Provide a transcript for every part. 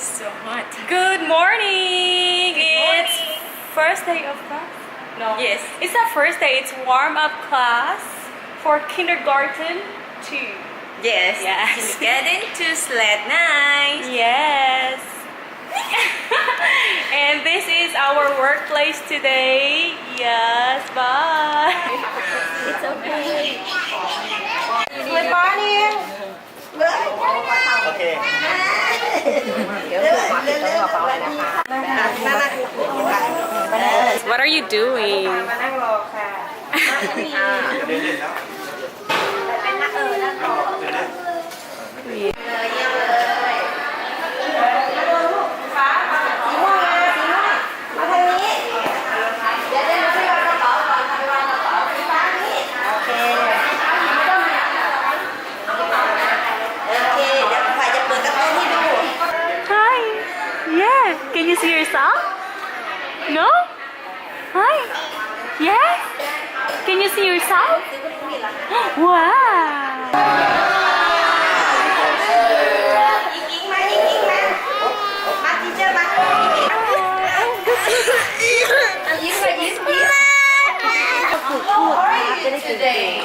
It's so hot. Good morning! It's first day of class? No. Yes. It's not first day, it's warm-up class for kindergarten 2. Yes. Yes. Get into sled night. Yes. And this is our workplace today. Yes, bye. It's okay. Good morning. โอเค What are you doing? มานั่งรอค่ะ เดินเล่นแล้ว นั่งรอ เดินเล่น ฟ้าสีม่วงมาสีม่วงมาทางนี้เดี๋ยวเราไปวางกระเป๋าก่อนไปวางกระเป๋าสีฟ้านี่โอเคเดี๋ยวฝ่ายจะเปิดกระเป๋าให้ดู Hi. Yeah. Can you see yourself? No? Hi. Yes? Can you see yourself? Wow. ยิงมายิงมามาทีเจอมายิ้มมายิ้มยิ้มพูดจะได้เก่ง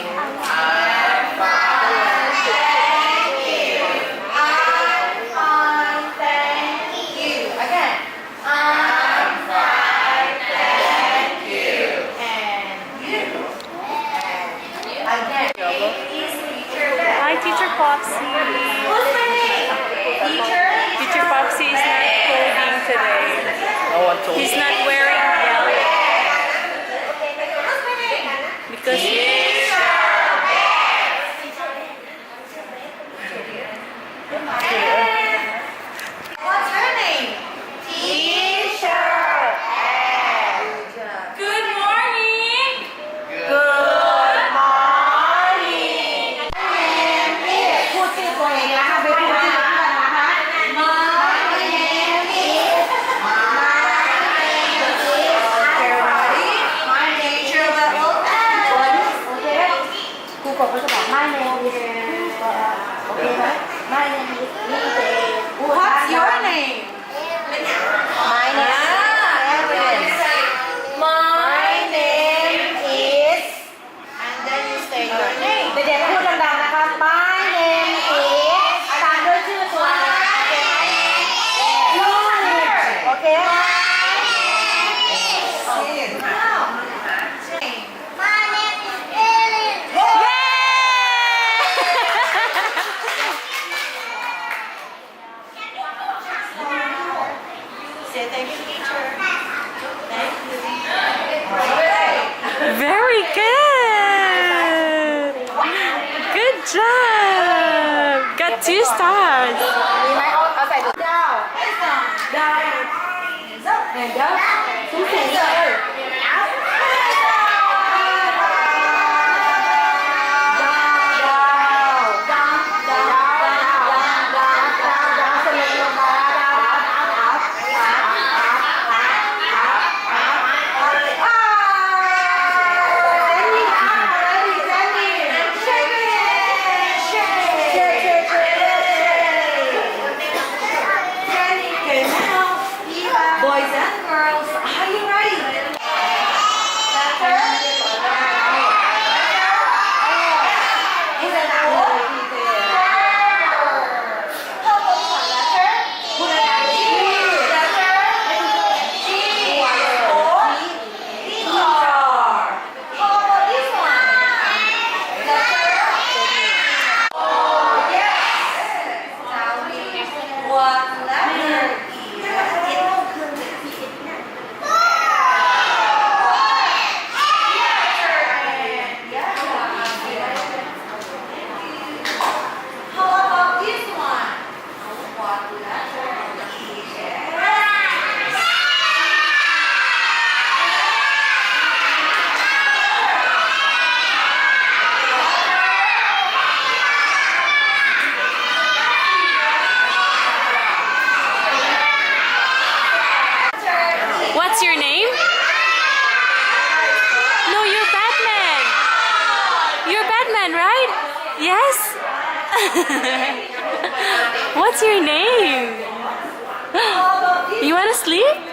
Hi, Teacher Foxy. Teacher Foxy is not coding today. He's not wearing yellow because What's her name? Teacher. Good morning. Good morning. พูดชื่อตัวเองนะคะไปพูดชื่อเพื่อนนะคะ My name is My nature level โอเคครูกบก็จะบอก My name is โอเคไหม My name is What's your name? My name is My name is and then you say your name เด็กๆพูดดังๆนะคะ My name is ตามด้วยชื่อตัวเองโอเค My name is Ellen Say thank you teacher Thank you Very good. Good job. Got 2 stars. มีไหมเอาใส่ถุงดาวดาวเดี๋ยวสูงเลยBoys and girls, are you ready? What letter? How about this one? What letter is it? What's your name? No, you're Batman. You're Batman, right? Yes? What's your name? asleep?